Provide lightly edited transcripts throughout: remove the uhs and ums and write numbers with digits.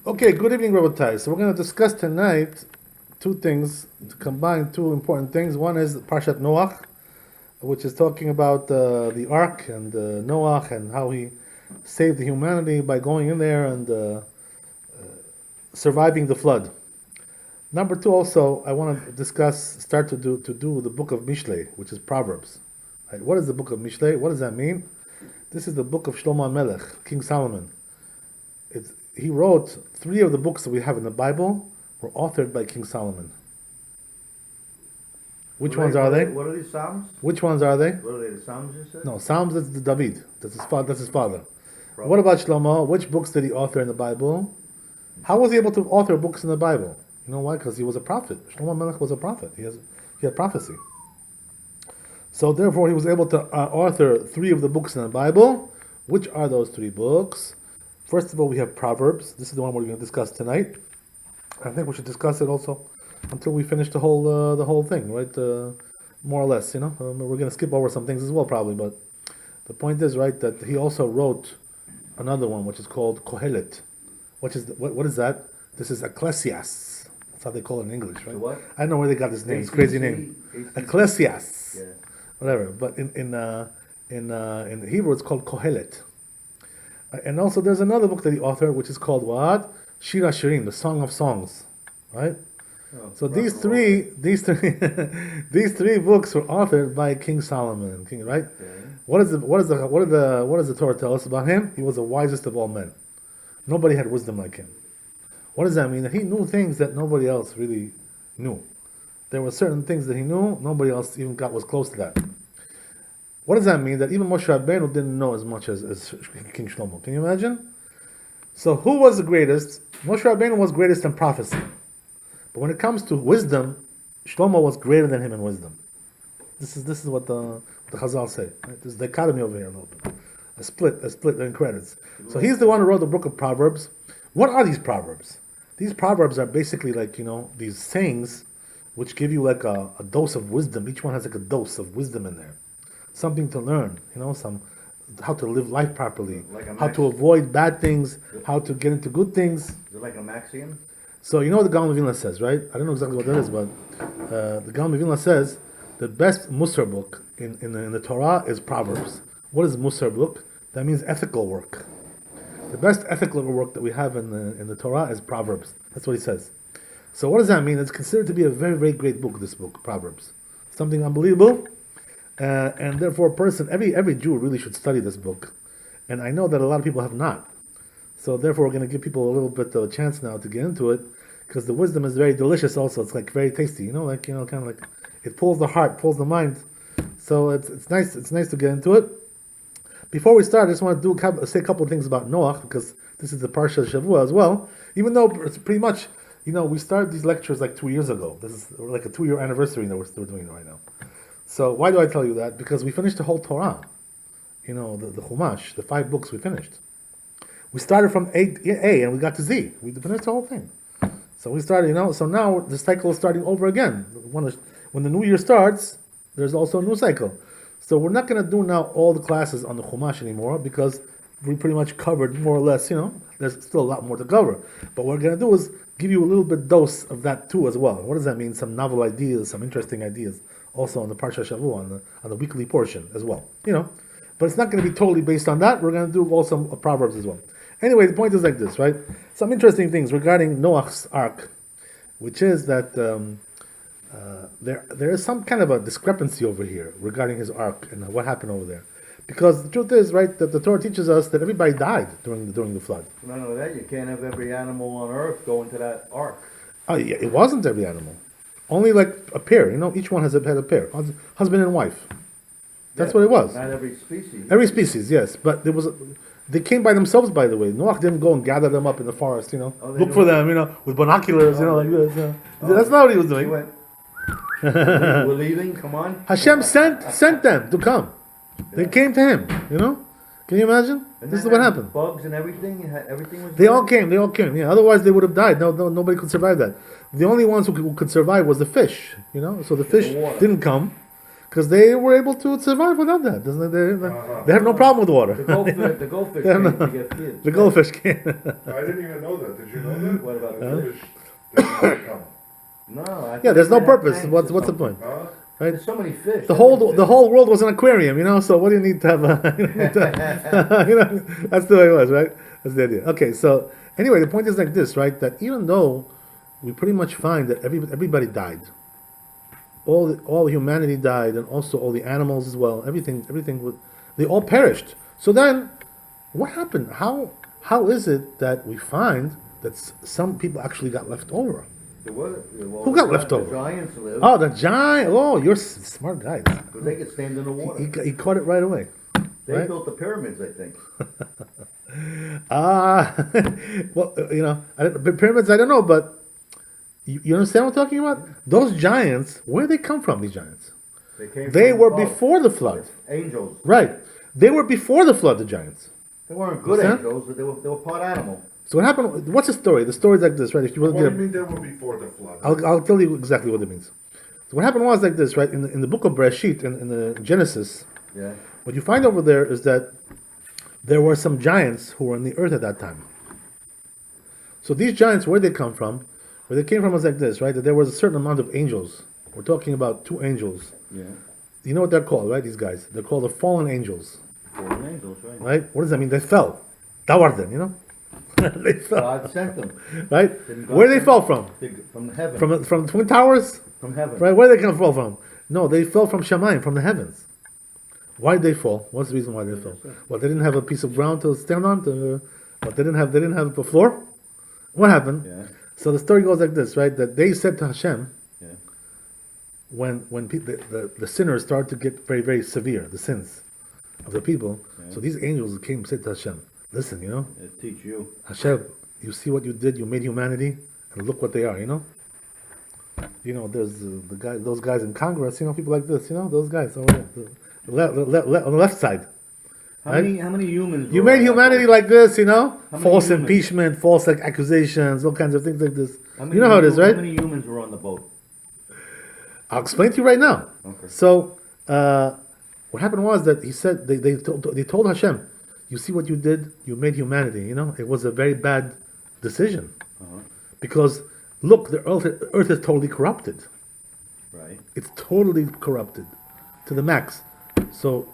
Okay, good evening, Rabbi. So we're going to discuss tonight two things, to combine two important things. One is Parashat Noach, which is talking about the ark and Noach and how he saved the humanity by going in there and surviving the flood. Number two, also, I want to start to do the book of Mishlei, which is Proverbs. Right? What is the book of Mishlei? What does that mean? This is the book of Shlomo Melech, King Solomon. He wrote 3 of the books that we have in the Bible were authored by King Solomon. Which ones are they? What are these Psalms? Which ones are they? What are they, the Psalms you said? No, Psalms is the David. That's his father. Probably. What about Shlomo? Which books did he author in the Bible? How was he able to author books in the Bible? You know why? Because he was a prophet. Shlomo Melech was a prophet. He had prophecy. So therefore, he was able to author 3 of the books in the Bible. Which are those 3 books? First of all, we have Proverbs. This is the one we're going to discuss tonight. I think we should discuss it also until we finish the whole thing, right? More or less, you know. We're going to skip over some things as well, probably. But the point is, right, that he also wrote another one, which is called Kohelet. What is that? This is Ecclesiastes. That's how they call it in English, right? What? I don't know where they got this name. It's a crazy name. Ecclesiastes. Yeah. Whatever. But in Hebrew, it's called Kohelet. And also, there's another book that he authored, which is called what? Shir HaShirim, the Song of Songs, right? So these three books were authored by King Solomon, right? Okay. What does the Torah tell us about him? He was the wisest of all men. Nobody had wisdom like him. What does that mean? That he knew things that nobody else really knew. There were certain things that he knew, nobody else even was close to that. What does that mean? That even Moshe Rabbeinu didn't know as much as King Shlomo. Can you imagine? So who was the greatest? Moshe Rabbeinu was greatest in prophecy. But when it comes to wisdom, Shlomo was greater than him in wisdom. This is what the Chazal say. Right? There's a dichotomy over here a little bit. A split in credits. So he's the one who wrote the book of Proverbs. What are these Proverbs? These Proverbs are basically like, these sayings which give you like a dose of wisdom. Each one has like a dose of wisdom in there. Something to learn, how to live life properly, how to avoid bad things, how to get into good things. Is it like a maxiom? So you know what the Gaon of Vilna says, right? I don't know exactly what that is, but the Gaon of Vilna says the best Musar book in the Torah is Proverbs. What is Musar book? That means ethical work. The best ethical work that we have in the Torah is Proverbs. That's what he says. So what does that mean? It's considered to be a very, very great book, this book, Proverbs. Something unbelievable. And therefore, every Jew really should study this book. And I know that a lot of people have not. So therefore, we're going to give people a little bit of a chance now to get into it, because the wisdom is very delicious also. It's like very tasty, kind of like it pulls the heart, pulls the mind. So it's nice to get into it. Before we start, I just want to say a couple of things about Noach, because this is the Parsha Shavua as well. Even though it's pretty much, we started these lectures like 2 years ago. This is like a 2-year anniversary that we're still doing right now. So why do I tell you that? Because we finished the whole Torah. The Chumash, the 5 books we finished. We started from A and we got to Z. We finished the whole thing. So we started, so now the cycle is starting over again. When the new year starts, there's also a new cycle. So we're not going to do now all the classes on the Chumash anymore, because we pretty much covered more or less, there's still a lot more to cover. But what we're going to do is give you a little bit dose of that too as well. What does that mean? Some novel ideas, some interesting ideas. Also on the Parsha Shavua, on the weekly portion as well. But it's not going to be totally based on that. We're going to do also Proverbs as well. Anyway, the point is like this, right? Some interesting things regarding Noach's ark, which is that there is some kind of a discrepancy over here regarding his ark and what happened over there. Because the truth is, right, that the Torah teaches us that everybody died during the flood. Not only that, you can't have every animal on earth go into that ark. Oh yeah, it wasn't every animal. Only like a pair, each one had a pair, husband and wife. That's what it was. Not every species. Every species, yes, but they came by themselves. By the way, Noach didn't go and gather them up in the forest, look for them, with binoculars, like this. That's not what he was doing. We're leaving. Come on. Hashem sent them to come. Yeah. They came to him. Can you imagine? This is what happened. Bugs and everything. Everything was. They all came. Yeah. Otherwise, they would have died. No, nobody could survive that. The only ones who could survive was the fish. So the fish didn't come, Because they were able to survive without that. They have no problem with water. The goldfish came to get kids. The goldfish can. I didn't even know that. Did you know that? What about The the fish didn't come. No. I Yeah, thought there's they no had purpose. tanks What's or the something. point? Huh? Right? There's so many fish. The whole world was an aquarium, you know. So what do you need to have? You know, that's the way it was, right? That's the idea. Okay, so anyway, the point is like this, right? That even though we pretty much find that everybody died, all humanity died, and also all the animals as well. Everything they all perished. So then, what happened? How is it that we find that some people actually got left over? Who got left over? The giants lived. Oh, the giant. Oh, you're smart guys. Because they could stand in the water. He caught it right away. They right? built the pyramids, I think. Well, you know, pyramids, I don't know, but you understand what I'm talking about? Those giants, where they come from, these giants? They were above. before the flood. Angels. Right. They were before the flood, the giants. They weren't good Understand? angels, but they were part animal. So what happened? What's the story? The story's like this, right? If you What want do to you mean they were before the flood? I'll tell you exactly what it means. So what happened was like this, right? In the book of Bereshit, in the Genesis, Yeah. what you find over there is that there were some giants who were on the earth at that time. So these giants, where they come from? Where they came from was like this, right? That there was a certain amount of angels. We're talking about 2 angels. Yeah. You know what they're called, right? These guys. They're called the fallen angels. Fallen angels, right? Right? What does that mean? They fell. Tawarden, you know? They fell. God sent them. Right? Didn't God Where they send fell them? from? From heaven. From the Twin Towers? From heaven. Right? Where they can fall from? No, they fell from Shamayim, from the heavens. Why did they fall? What's the reason why they fell? Well, they didn't have a piece of ground to stand on. But they didn't have a floor. What happened? Yeah. So the story goes like this, right? That they said to Hashem, Yeah. when the sinners started to get very, very severe, the sins of the people. Yeah. So these angels came and said to Hashem, listen, you know, They teach you. Hashem, you see what you did? You made humanity, and look what they are, you know? You know, there's those guys in Congress, you know, people like this, you know, those guys over there, on the left side. How Right? many humans? You were made on that humanity boat? like this, you know? How many False humans? impeachment, false like accusations, all kinds of things like this. How many You know how it is, right? How many humans were on the boat? I'll explain to you right now. Okay. So, what happened was that he said they told Hashem, you see what you did? You made humanity. You know, it was a very bad decision because look, the earth is totally corrupted. Right. It's totally corrupted to the max. So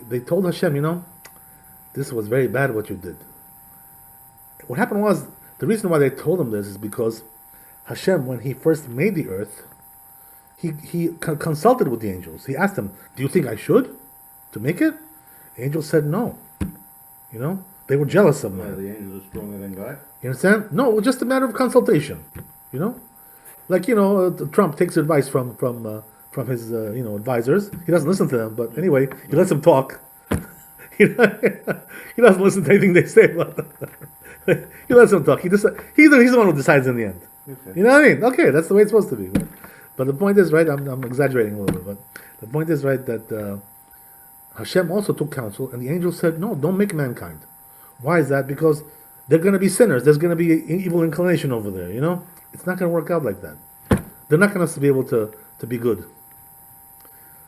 they told Hashem, you know, this was very bad what you did. What happened was the reason why they told him this is because Hashem, when he first made the earth, he consulted with the angels. He asked them, do you think I should to make it? The angels said no. You know, they were jealous of Yeah, him. the angels are stronger than God. You understand? No, it was just a matter of consultation. You know, like Trump takes advice from his advisors. He doesn't listen to them, but anyway, he lets them talk. he doesn't listen to anything they say. But he lets them talk. He's the one who decides in the end. Okay. You know what I mean? Okay, that's the way it's supposed to be. But the point is, right, I'm exaggerating a little bit, but the point is, right, that Hashem also took counsel, and the angels said, no, don't make mankind. Why is that? Because they're going to be sinners. There's going to be an evil inclination over there, you know? It's not going to work out like that. They're not going to be able to be good.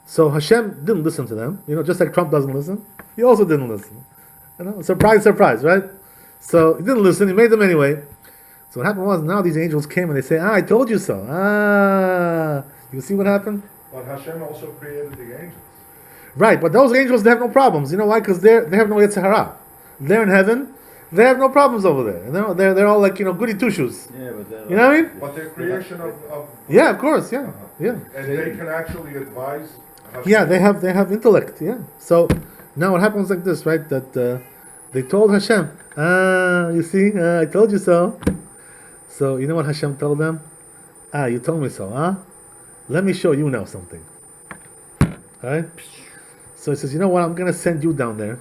So Hashem didn't listen to them, you know, just like Trump doesn't listen. He also didn't listen. You know, surprise, surprise, right? So he didn't listen, he made them anyway. So what happened was, now these angels came and they say, I told you so. You see what happened? But Hashem also created the angels. Right, but those angels, they have no problems. You know why? Because they have no Yetzer Hara. They're in heaven. They have no problems over there. You know, they're all like, goody two-shoes. Yeah, but You know what I mean? But they're creation of Yeah, of course, yeah. and they can actually advise Hashem. Yeah, they have intellect, yeah. So now what happens like this, right? That they told Hashem, you see, I told you so. So you know what Hashem told them? You told me so, huh? Let me show you now something. Alright? So he says, you know what, I'm going to send you down there,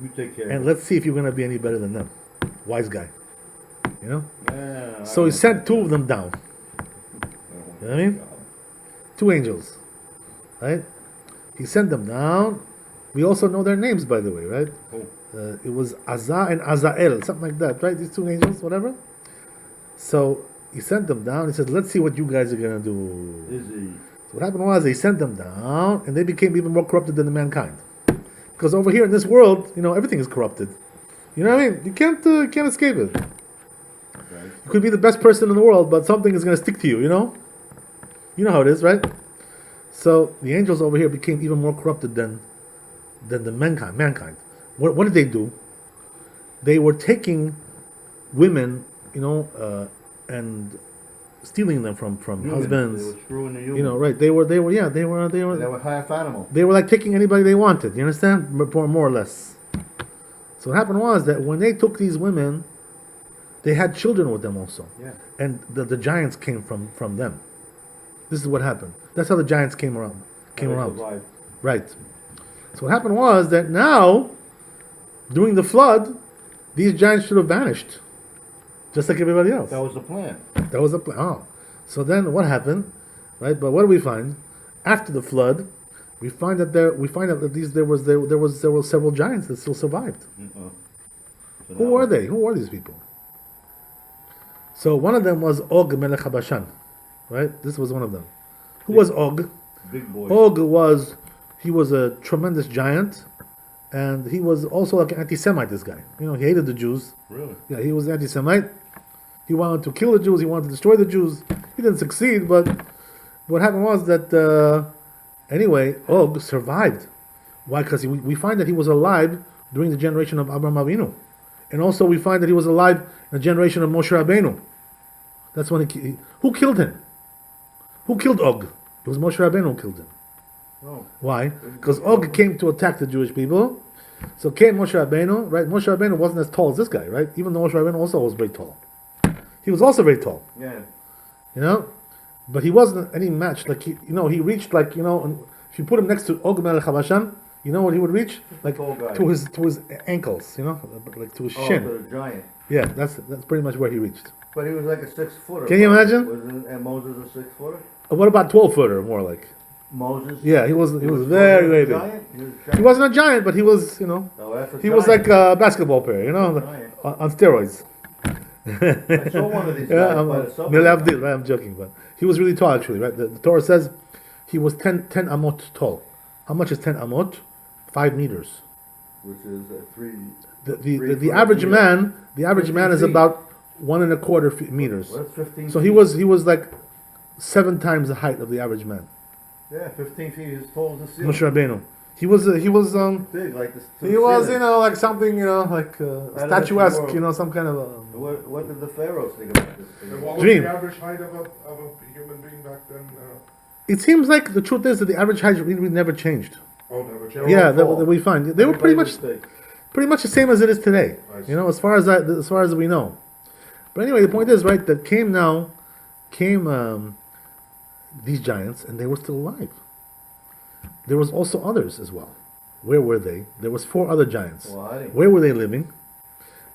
you take care. and let's see if you're going to be any better than them. Wise guy. You know? Yeah, So he sent 2 of them down. You know what I mean? 2 angels. Right? He sent them down. We also know their names, by the way, right? Oh. It was Azza and Azael, something like that, right? These 2 angels, whatever. So he sent them down. He said, let's see what you guys are going to do. Is he? So So what happened was they sent them down, and they became even more corrupted than the mankind. Because over here in this world, everything is corrupted. You know what I mean? You can't escape it. You could be the best person in the world, but something is going to stick to you. You know how it is, right? So the angels over here became even more corrupted than the mankind. What did they do? They were taking women, and stealing them from husbands. They were screwing the humans. Right? They were They were half animal. They were like taking anybody they wanted. You understand? More or less. So what happened was that when they took these women, they had children with them also. Yeah. And the giants came from them. This is what happened. That's how the giants came around. Survived. Right. So what happened was that now, during the flood, these giants should have vanished, just like everybody else. That was the plan. That was the plan. Oh, so then what happened, right? But what do we find after the flood? We find that there were several giants that still survived. Uh-uh. So Who now- were they? Who were these people? So one of them was Og Melech HaBashan, right? This was one of them. Who was Og? Big boy. Og he was a tremendous giant, and he was also like an anti-Semite. This guy, he hated the Jews. Really? Yeah, he was anti-Semite. He wanted to kill the Jews. He wanted to destroy the Jews. He didn't succeed, but what happened was that anyway, Og survived. Why? Because we find that he was alive during the generation of Abraham Avinu, and also we find that he was alive in the generation of Moshe Rabbeinu. That's when who killed him? Who killed Og? It was Moshe Rabbeinu who killed him. Oh. Why? Because Og came to attack the Jewish people. So came Moshe Rabbeinu, right? Moshe Rabbeinu wasn't as tall as this guy, right? Even though Moshe Rabbeinu also was very tall. He was also very tall, Yeah. but he wasn't any match. Like he reached like and if you put him next to Og Melech HaBashan, you know what he would reach? Like Tall guy. to his ankles, like to his Oh, shin. to the giant. Yeah, that's pretty much where he reached. But he was like a 6-footer. Can you imagine? And Moses a 6-footer? What about 12-footer, more like? Moses? Yeah, he was very, very big. Giant? He wasn't a giant, but he was, Oh, that's a he was giant. like a basketball player, Giant. on steroids. I saw one of these Yeah, guys by the subway. Milavdil, right? I'm joking, but he was really tall actually, right? The Torah says he was 10 amot tall. How much is 10 amot? 5 meters. Which is 3. The average man, is feet. about 1.25 meters. Well, that's 15 So feet. he was like 7 times the height of the average man. Yeah, 15 feet. He's as tall as the ceiling. Moshe Rabbeinu. He was Big, like this. to he the was ceiling. like something like the statuesque, world. some kind of What did the pharaohs think about this thing? And what was Dream. the average height of a human being back then? It seems like the truth is that the average height really never changed. Never changed. They're Yeah, all tall. that we find they were pretty much Everybody's big. the same as it is today. I see. As far as we know. But anyway, the point is right that came these giants, and they were still alive. There was also others as well. Where were they? There was 4 other giants. Well, I didn't. Where were they living?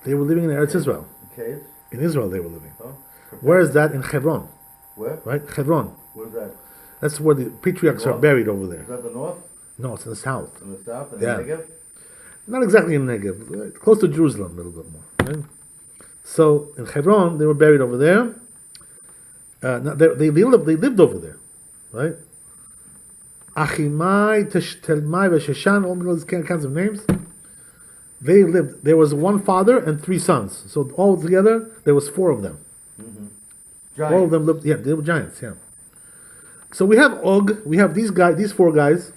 They were living in Eretz Israel. Caves? In Israel, they were living. Oh. Where is that? In Hebron, Where? right? Hebron. Where's that? That's where the patriarchs are North? buried over Is there. that the north? No, it's in the south. In the south? In Yeah. the Negev? Not exactly in Negev, close to Jerusalem a little bit more. Right? So in Hebron, they were buried over there. Now, they lived over there, right? Achimai, Telmai, Vesheshan, all those kinds of names. They lived. There was one father and 3 sons. So all together, there was 4 of them. Giant. All of them lived. Yeah, they were giants. Yeah. So we have Og. We have these 4 guys.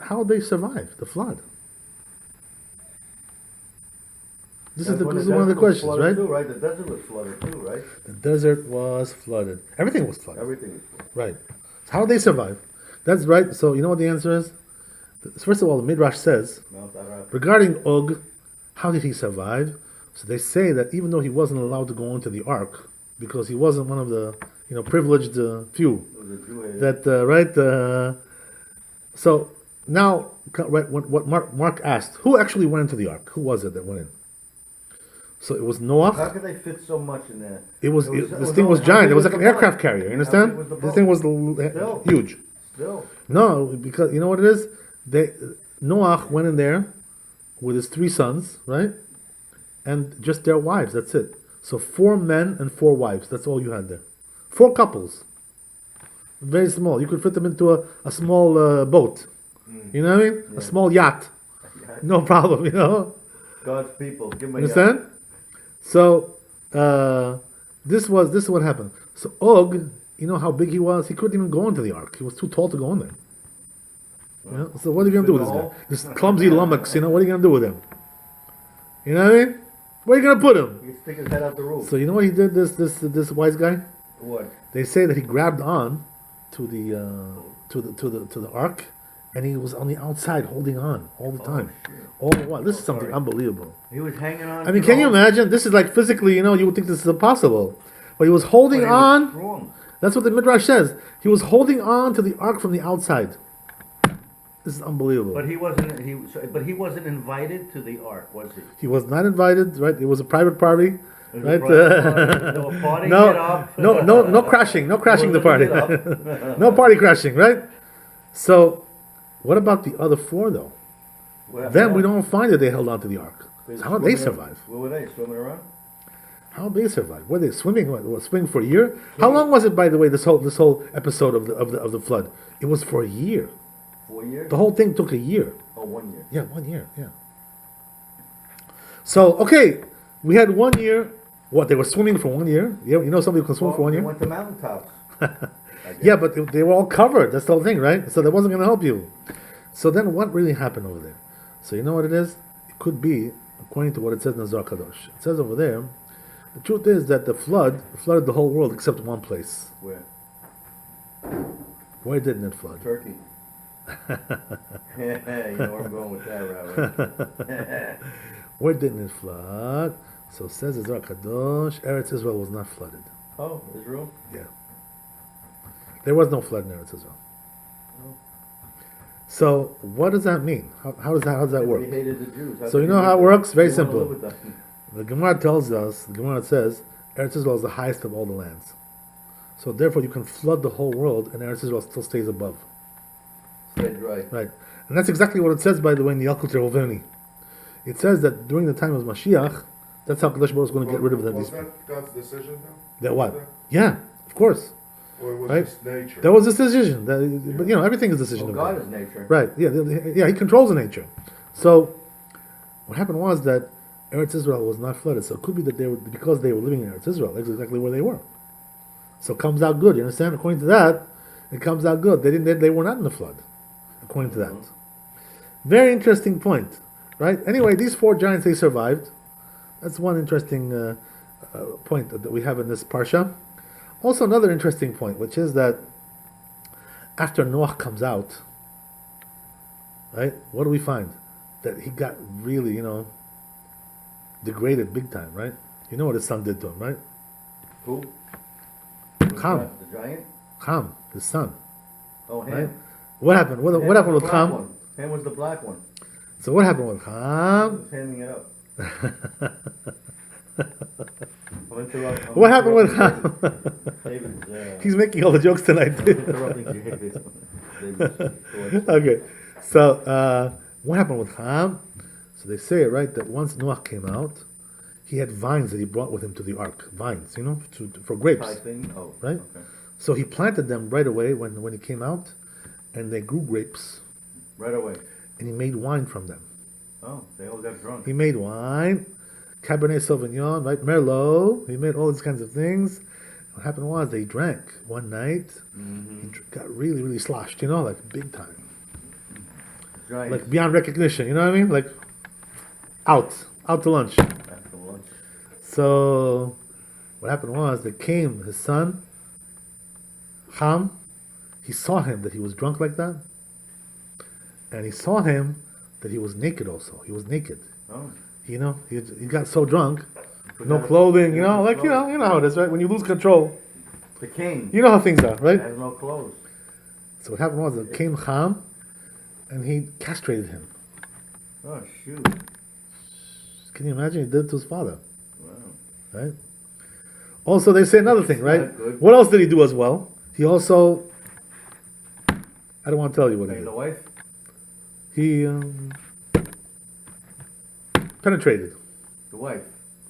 How they survive the flood? This is When one of the desert was questions, flooded right? Too, right? The desert was flooded too, right? The desert was flooded. Everything was flooded. Everything was flooded. Right. So how did they survive? That's right. So you know what the answer is? First of all, the Midrash says Mount Arad. regarding Og, how did he survive? So they say that even though he wasn't allowed to go into the ark because he wasn't one of the privileged few, It was a Jew. that so now right what Mark asked, who actually went into the ark? Who was it that went in? So it was How Noach. could they fit so much in there? This thing was giant. It was like an aircraft carrier. You understand? How big was the This boat? thing was Still. huge. Still. No, because you know what it is? Noach went in there with his 3 sons, right? And just their wives, that's it. So 4 men and 4 wives, that's all you had there. 4 couples. Very small. You could fit them into a small boat. You know what I mean? Yeah. A small yacht. No problem, you know? God's people, give them a Understand? So, this is what happened. So, Og, you know how big he was? He couldn't even go into the ark. He was too tall to go in there. You know? So, what are you going to do with this guy? This clumsy lummox, you know? What are you going to do with him? You know what I mean? Where are you going to put him? He can stick his head out the roof. So, you know what he did, this wise guy? What? They say that he grabbed on to the ark, and he was on the outside holding on all the time. All the while. This is something unbelievable. He was hanging on. I mean, can you imagine? This is like physically, you know, you would think this is impossible. But he was holding on. Strong. That's what the Midrash says. He was holding on to the ark from the outside. This is unbelievable. But he wasn't invited to the ark, was he? He was not invited, right? It was a private party. It was Right? a private party. No party, get up. no crashing. No crashing the party. No party crashing, right? So, what about the other four, though? Then we don't find that they held on to the ark. So how did they survive? Where were they? Swimming around? How did they survive? Were they swimming? What, swimming for a year? How long was it, by the way? This whole episode of the flood. It was for a year. 4 years? The whole thing took a year. Oh, 1 year. Yeah, 1 year. Yeah. So okay, we had 1 year. What, they were swimming for 1 year? You know somebody who can swim for 1 They year? went to mountaintops. Yeah, but they were all covered. That's the whole thing, right? So that wasn't going to help you. So then what really happened over there? So you know what it is? It could be, according to what it says in the Zohar Kadosh. It says over there, the truth is that the flood flooded the whole world except one place. Where? Where didn't it flood? Turkey. You know where I'm going with that, Rabbi. Where didn't it flood? So it says the Zohar Kadosh, Eretz Israel was not flooded. Oh, Israel? Yeah. There was no flood in Eretz Israel. Oh. So what does that mean? How does that work? They hated the Jews. So you know how it works? Very They wanna simple. live with them. The Gemara tells us, the Gemara says, Eretz Israel is the highest of all the lands. So therefore you can flood the whole world and Eretz Israel still stays above. Stay dry. Right. And that's exactly what it says, by the way, in the Yalkut Rehoveni. It says that during the time of Mashiach, that's how Kadosh Baruch Hu is going to get rid of them. Was that God's decision though? That what? Yeah, of course. Or it was Right? just nature? That was his decision. But you know, everything is a decision of God God. is nature. Right. Yeah. He controls the nature. So what happened was that Eretz Israel was not flooded. So it could be that because they were living in Eretz Israel. That's exactly where they were. So it comes out good. You understand? According to that, it comes out good. They were not in the flood. According to that. Very interesting point. Right. Anyway, these four giants, they survived. That's one interesting point that we have in this parsha. Also, another interesting point, which is that after Noach comes out, right, what do we find? That he got really, degraded big time, right? You know what his son did to him, right? Who? Ham. The giant? Ham, his son. Oh, Ham. Right? What happened? What Ham happened was with the black Ham? one. Ham was the black one. So what happened with He Ham? was handing it up. What happened with Ham? David's, He's making all the jokes tonight. interrupting David's thoughts. Okay, so what happened with Ham? So they say, right, that once Noach came out, he had vines that he brought with him to the ark. Vines, for grapes. Pie thing? Oh, Right? okay. So he planted them right away when he came out, and they grew grapes, Right away. and he made wine from them. Oh, they all got drunk. He made wine, Cabernet Sauvignon, right, Merlot. He made all these kinds of things. What happened was they drank one night. Mm-hmm. He got really, really sloshed, like big time. Giants. Like beyond recognition, you know what I mean? Like out to lunch. After lunch. So what happened was there came his son, Ham. He saw him that he was drunk like that. And he saw him that he was naked also. He was naked. Oh. He got so drunk, no clothing, you know how it is, right? When you lose control, The king. you know how things are, right? Has no clothes. So what happened was there came Ham, and he castrated him. Oh, shoot. Can you imagine? He did it to his father, Wow. right? Also, they say another thing, right? Not good. What else did he do as well? He also, I don't want to tell you what he Hey, did. the wife? He penetrated. The wife?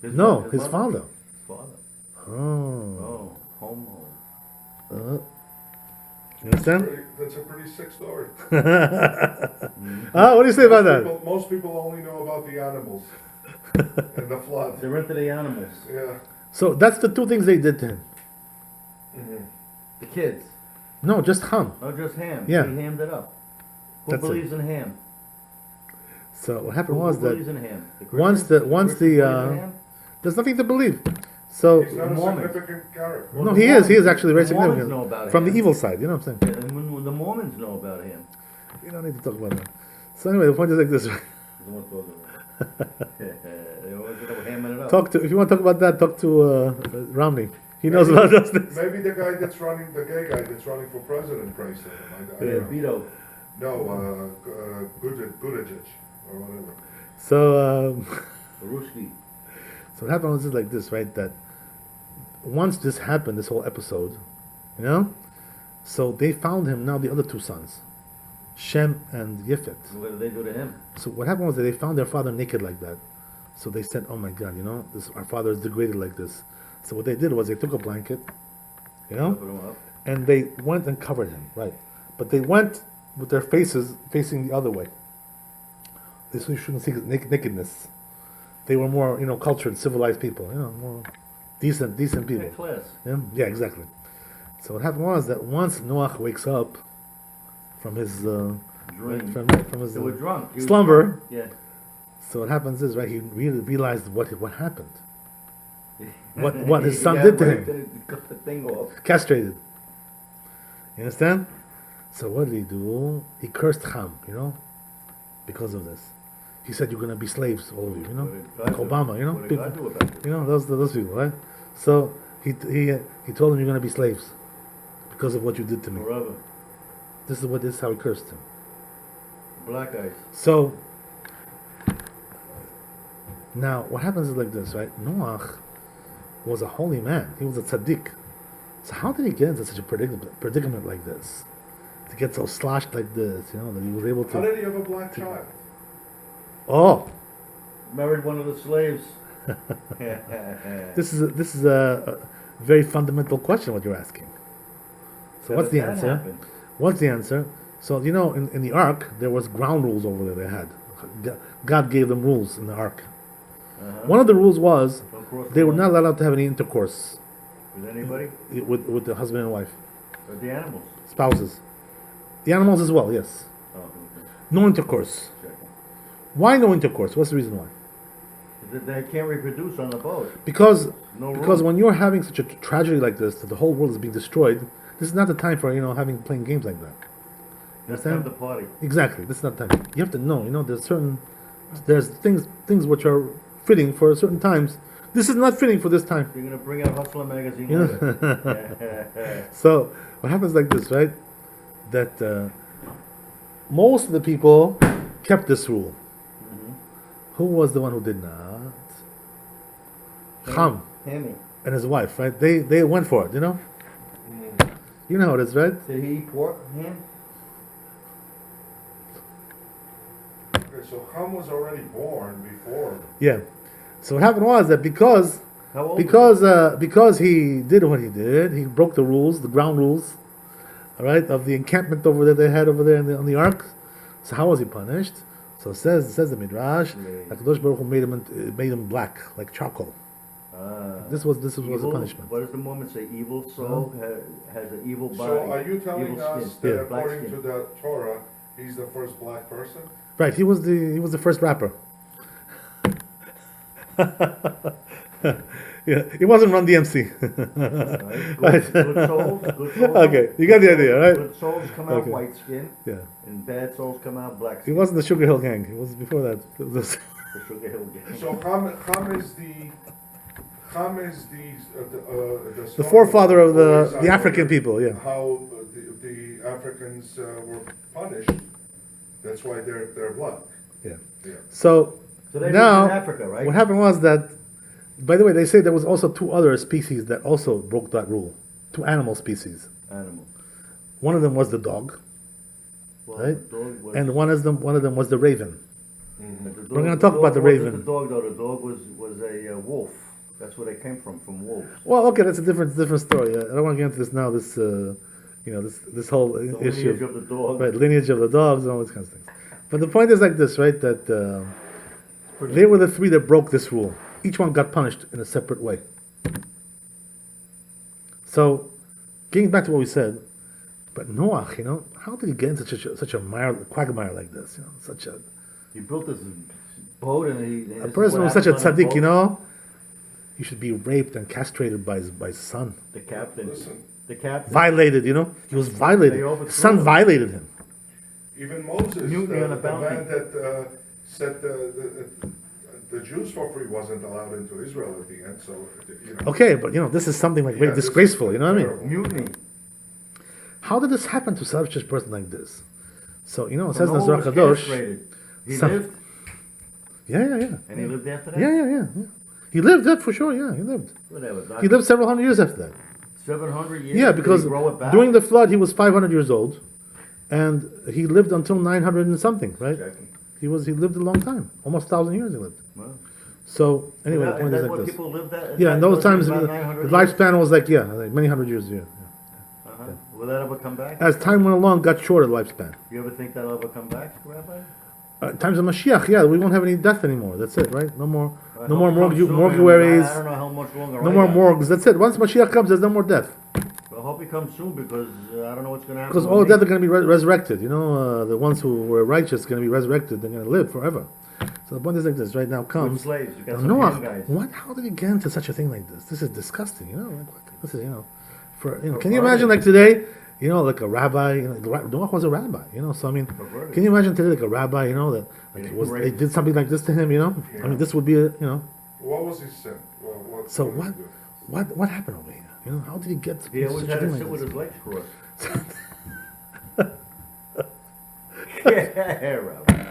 No, his mother? father. His father. Oh. Oh, homo. You understand? That's a pretty sick story. What do you say about that? Most people only know about the animals and the flood. They're into the animals. Yeah. So that's the two things they did to him. Mhm. The kids. No, just Ham. Oh, just ham. Yeah. He hammed it up. Who That's it. believes in ham? So what happened Who was believes that in ham? The once Christians? the once Christians the believe in ham? there's nothing to believe. So He's not a Mormons. significant character. Well, no, the he is Mormons- actually very the Mormons significant know about from him. the evil side. You know what I'm saying? Yeah, and when the Mormons know about him. We don't need to talk about that. So anyway, the point is like this. They won't talk about it. They always end up hamming it up. Talk to if you want to talk about that, talk to Romney. He knows about those things. Maybe the guy that's running, the gay guy that's running for president prays to him. I don't know. Beto. No, Buttigieg or whatever. So Ruski. so what happened was just like this, right? That once this happened, this whole episode, you know, so they found him now the other two sons, Shem and Yefet. What did they do to him? So what happened was that they found their father naked like that. So they said, "Oh my God, you know, our father is degraded like this." So what they did was they took a blanket, you know, Put him up. and they went and covered him, right? But they went with their faces facing the other way. So you shouldn't see his nakedness. They were more, you know, cultured, civilized people, you know, more decent people. Good class. Yeah, exactly. So what happened was that once Noach wakes up from his Dream. from his They were drunk. He was slumber. drunk. Yeah. So what happens is, right, he really realized what happened. What his son He did to got him. raped and cut the thing off. Castrated. You understand? So what did he do? He cursed Ham, you know, because of this. He said, "You're gonna be slaves, all of you," you know, What did like God do? Obama, you know, What did people, God do about it? you know, those people, right? So he told him, "You're gonna be slaves because of what you did to me." Forever. This is how he cursed him. Black eyes. So now what happens is like this, right? Noach was a holy man. He was a tzaddik. So how did he get into such a predicament like this? To get so sloshed like this, you know, that he was able How to. did he have a black child? Oh, Married one of the slaves. this is a very fundamental question. What you're asking. So what's the That answer? happened. What's the answer? So you know, in the ark there was ground rules over there. They had God gave them rules in the ark. Uh-huh. One of the rules was Don't cross they the were not line. allowed to have any intercourse With anybody? with the husband and wife, Or the animals? spouses, the animals as well. Yes, Oh, okay. no intercourse. Checking. Why no intercourse? What's the reason why? They can't reproduce on the boat. Because No because room. when you're having such a tragedy like this, that the whole world is being destroyed, this is not the time for playing games like that. That's understand? not the party. Exactly, this is not the time. You have to know. There's things which are fitting for certain times. This is not fitting for this time. You're gonna bring out Hustler magazine. You know? later. So what happens like this, right? That most of the people kept this rule. Mhm. Who was the one who did not? Ham Hammy. and his wife, right? They went for it, you know? You know how it is, right? Did he eat pork? Ham? Okay, so Ham was already born before. Yeah. So what happened was that because How old? because he did what he did, he broke the rules, the ground rules, all right, of the encampment over there they had over there on the ark. So how was he punished? So it says the Midrash, that Kadosh Baruch Hu made him black, like charcoal. This was a Evil? punishment. What does the Mormon say? Evil soul has an evil body. So are you telling evil us skin. that Yeah. Black according skin. to the Torah, he's the first black person? Right, he was the first rapper. Yeah, he wasn't Run DMC. Right? Right. Good souls. Good souls. Okay, you got the idea, right? Good souls come out Okay. white skin, Yeah, and bad souls come out black he skin. wasn't the Sugar Hill Gang. He was before that. It was The Sugar Hill Gang. So Ham is the the forefather of the story African people. Yeah. How the Africans were punished. That's why they're black. Yeah. Yeah. So So they now, lived in Africa, right? what happened was that, by the way, they say there was also two other species that also broke that rule. Two animal species. Animal. One of them was the dog, Well, right? the dog was, and one of them was the raven. but the dog, We're gonna talk about the dog wasn't raven. The dog, though. The dog was a wolf. That's where they came from wolves. Well, okay, that's a different story. I don't want to get into this now. This this whole The issue, lineage of the dog. right? Lineage of the dogs and all these kinds of things. But the point is like this, right? That they were the three that broke this rule. Each one got punished in a separate way. So, getting back to what we said, but Noach, how did he get into such a quagmire like this? Such a He built this boat and a person who's such a tzaddik, he should be raped and castrated by his son. The captain. Listen, The captain. Violated, he was violated. They overthrew His son him. violated him. even Moses, Mutiny on a the bounty. man that said the Jews for free wasn't allowed into Israel at the end. So Okay, but this is something like very Yeah, this is disgraceful. You know what I mean? terrible. Mutiny. How did this happen to such a person like this? So it says in the Noah Zohar was Kadosh. castrated. He Some- lived, Yeah. and he lived after that. Yeah. He lived that for sure. Yeah, he lived. Whatever. He lived several hundred years after that. 700 years. Yeah, Did because he grow it back? during the flood he was 500 years old, and he lived until 900 and something. Right? Checking. He lived a long time, almost 1,000 years he lived. Well, So anyway, the is point that is what like this. people lived at? Yeah, in those times the about 900 lifespan was like many hundred years. Yeah. Uh-huh. Will that ever come back? As time went along, got shorter lifespan. You ever think that'll ever come back, Rabbi? Times of Mashiach, we won't have any death anymore. That's it, right? No more, I no hope more it comes soon, man. mortuaries, I don't know how much longer. no I more got. morgues. That's it. Once Mashiach comes, there's no more death. I hope he comes soon because I don't know what's going to happen. Because with all me. death are going to be resurrected. The ones who were righteous are going to be resurrected. They're going to live forever. So the point is like this. Right now Good comes slaves. You got some Noah. guys. What? How did he get into such a thing like this? This is disgusting. This is for can you Perverted. imagine like today? Like a rabbi. Noah was a rabbi. So I mean, Perverted. can you imagine today like a rabbi? That like Yeah, they did something like this to him. I mean, this would be what was his sin? What So did he what? do? What happened over here? How did he get to He always such a had to thing sit like with this? his legs crossed. Yeah, Rabbi.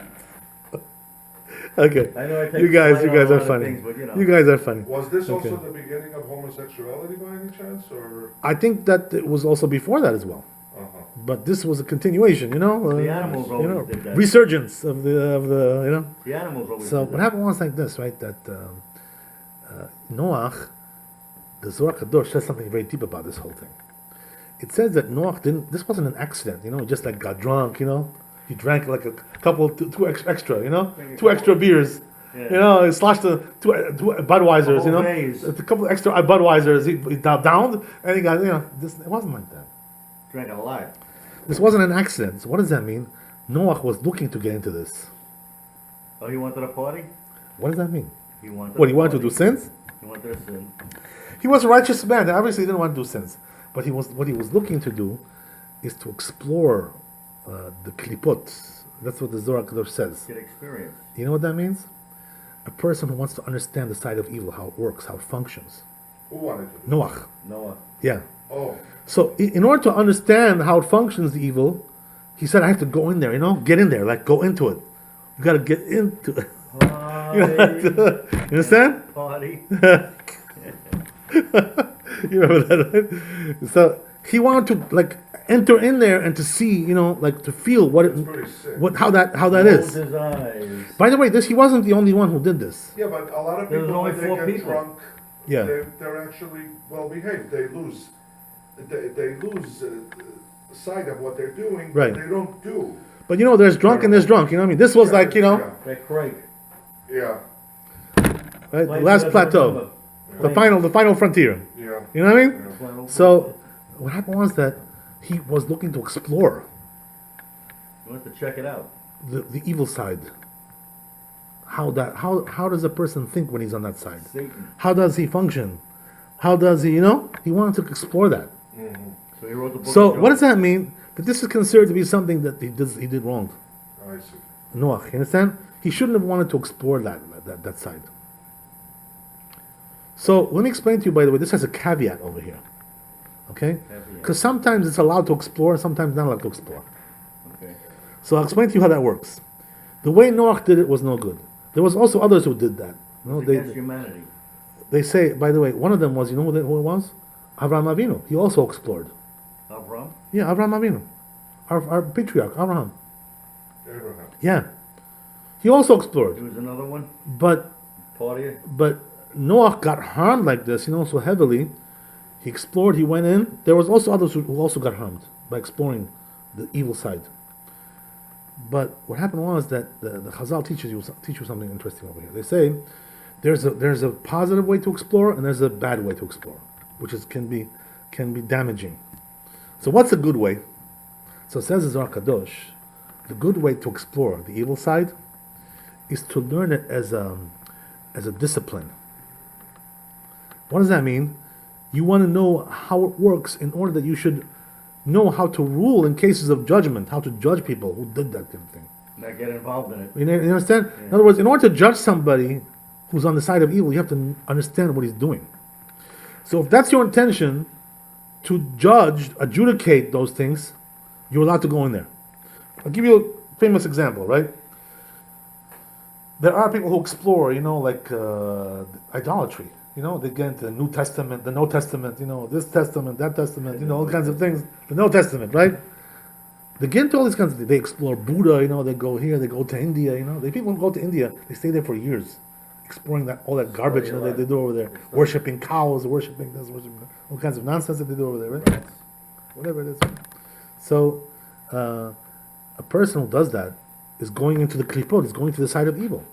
Okay, I know I take you guys slight on a are lot of funny. things, but, You guys are funny. Was this Okay. also the beginning of homosexuality by any chance, or? I think that it was also before that as well, Uh-huh. but this was a continuation. The animals always did that. resurgence of the The animals always So did what that. happened was like this, right? That Noach, the Zohar Kadosh says something very deep about this whole thing. It says that Noach didn't. This wasn't an accident, just like got drunk, He drank like a couple, two extra, two extra beers. Yeah. He sloshed two Budweisers, Couple days. a couple extra Budweisers. He downed, and he got, this. It wasn't like that. Drank a lot. This wasn't an accident. So what does that mean? Noach was looking to get into this. Oh, he wanted a party? What does that mean? He wanted What, a he wanted to party. do sins? He wanted to sin. He was a righteous man. Obviously, he didn't want to do sins. But what he was looking to do is to explore the klipot. That's what the Zohar Kadosh says. Get experience. You know what that means? A person who wants to understand the side of evil, how it works, how it functions. Who wanted to? Noach. Noah. Yeah. Oh, So in order to understand how it functions, the evil, he said, I have to go in there, get in there, like go into it. You got to get into it. You understand? Party. You remember that, right? So he wanted to like enter in there and to see, like to feel that's pretty sick. how that Close is. his eyes. By the way, he wasn't the only one who did this. Yeah, but a lot of There was people, only when they 4 get people. drunk, Yeah. they're actually well behaved. They lose sight of what they're doing. but Right. They don't do. But there's drunk and there's drunk. You know what I mean? This was like, That Craig. Yeah. right, the last plateau, the final frontier. Yeah. You know what I mean? Yeah. So what happened was that he was looking to explore He wants to check it out. the evil side. How does a person think when he's on that side? Satan. How does he function? How does he, he wanted to explore that. So he wrote the book. So of what does Job. that mean? That this is considered to be something that he did wrong. I see. Noach, you understand? He shouldn't have wanted to explore that side. So let me explain to you, by the way, this has a caveat over here. Okay? Caveat. Because sometimes it's allowed to explore, sometimes not allowed to explore. Okay. So I'll explain to you how that works. The way Noach did it was no good. There was also others who did that. It's against humanity. They say, by the way, one of them was, who it was? Avraham Avinu. He also explored. Avram? Yeah, Avraham Avinu. Our patriarch, Abraham. Abraham. Yeah. He also explored. There was another one. But Party. Noach got harmed like this, so heavily. He explored, he went in. There was also others who also got harmed. by exploring the evil side. But what happened was that the Chazal teach you something interesting over here. They say there's a positive way to explore and there's a bad way to explore, which can be damaging. So what's a good way? So it says in Zohar Kadosh, the good way to explore the evil side is to learn it as a discipline. What does that mean? You want to know how it works in order that you should know how to rule in cases of judgment, how to judge people who did that kind of thing. Not get involved in it. You understand? Yeah. In other words, in order to judge somebody who's on the side of evil, you have to understand what he's doing. So if that's your intention, to judge, adjudicate those things, you're allowed to go in there. I'll give you a famous example, right? There are people who explore, like idolatry. They get into the New Testament, the No Testament, this Testament, that Testament, all kinds of things. The No Testament, right? They get into all these kinds of things. They explore Buddha, they go here, they go to India, The people who go to India, they stay there for years, exploring all that garbage they do over there. Worshipping cows, worshipping this, worshipping all kinds of nonsense that they do over there, right? Whatever it is. So, a person who does that is going into the klipot, he's going to the side of evil.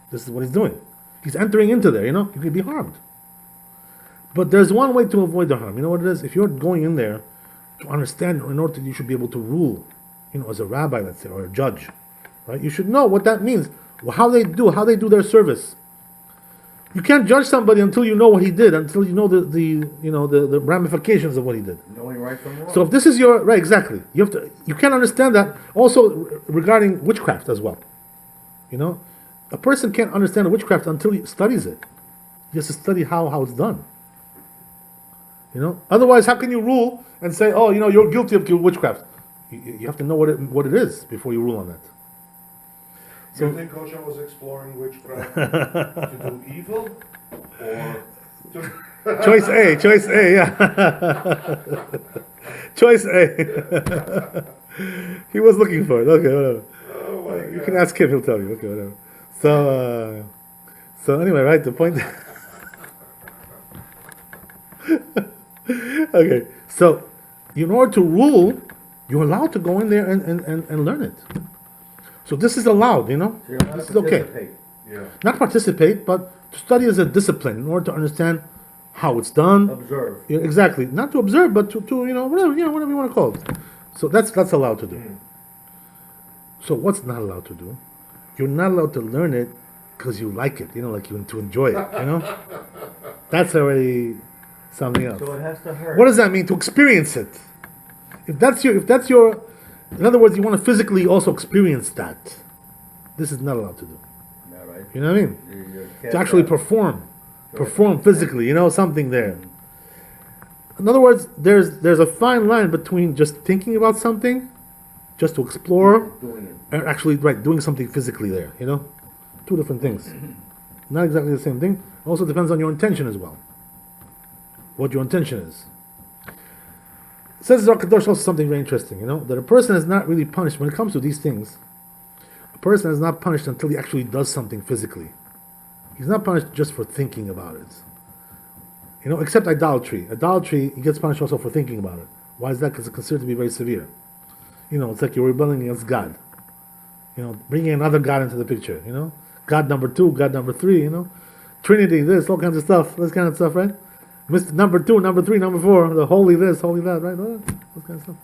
This is what he's doing. He's entering into there, you can be harmed. But there's one way to avoid the harm. You know what it is? If you're going in there to understand, in order that you should be able to rule, as a rabbi, let's say, or a judge, right? You should know what that means, how they do their service. You can't judge somebody until you know what he did, until you know the ramifications of what he did. Knowing right from wrong. So if this is your right, exactly, you can't understand that. Also regarding witchcraft as well, a person can't understand witchcraft until he studies it. He has to study how it's done. Otherwise, how can you rule and say, oh, you're guilty of witchcraft? You have to know what it is before you rule on that. So you think Kosher was exploring witchcraft to do evil, or to Choice A, yeah. Choice A. He was looking for it. Okay, whatever. Oh my You God. can ask him; he'll tell you. Okay, whatever. So anyway, right? The point. Okay, so in order to rule, you're allowed to go in there and learn it. So this is allowed, So you're allowed This to is okay. Yeah. Not participate, but to study as a discipline in order to understand how it's done. Observe. Yeah, exactly. Not to observe, but to whatever you want to call it. So that's allowed to do. So what's not allowed to do? You're not allowed to learn it because you like it, like you to enjoy it, That's already something else. So it has to hurt. What does that mean? To experience it. If that's your, in other words, you want to physically also experience that. This is not allowed to do. Yeah, right. You know what I mean? You're To actually perform physically, something there. In other words, there's a fine line between just thinking about something, just to explore, doing it. and actually doing something physically there. Two different things. Not exactly the same thing. Also depends on your intention as well. What your intention is. It says Zohar Kadosh also something very interesting, that a person is not really punished when it comes to these things. A person is not punished until he actually does something physically. He's not punished just for thinking about it. Except idolatry. Idolatry, he gets punished also for thinking about it. Why is that? Because it's considered to be very severe. It's like you're rebelling against God. Bringing another God into the picture, God number 2, God number 3, Trinity, this, all kinds of stuff, this kind of stuff, right? Number 2, number 3, number 4, the holy this, holy that, right? All kind of stuff.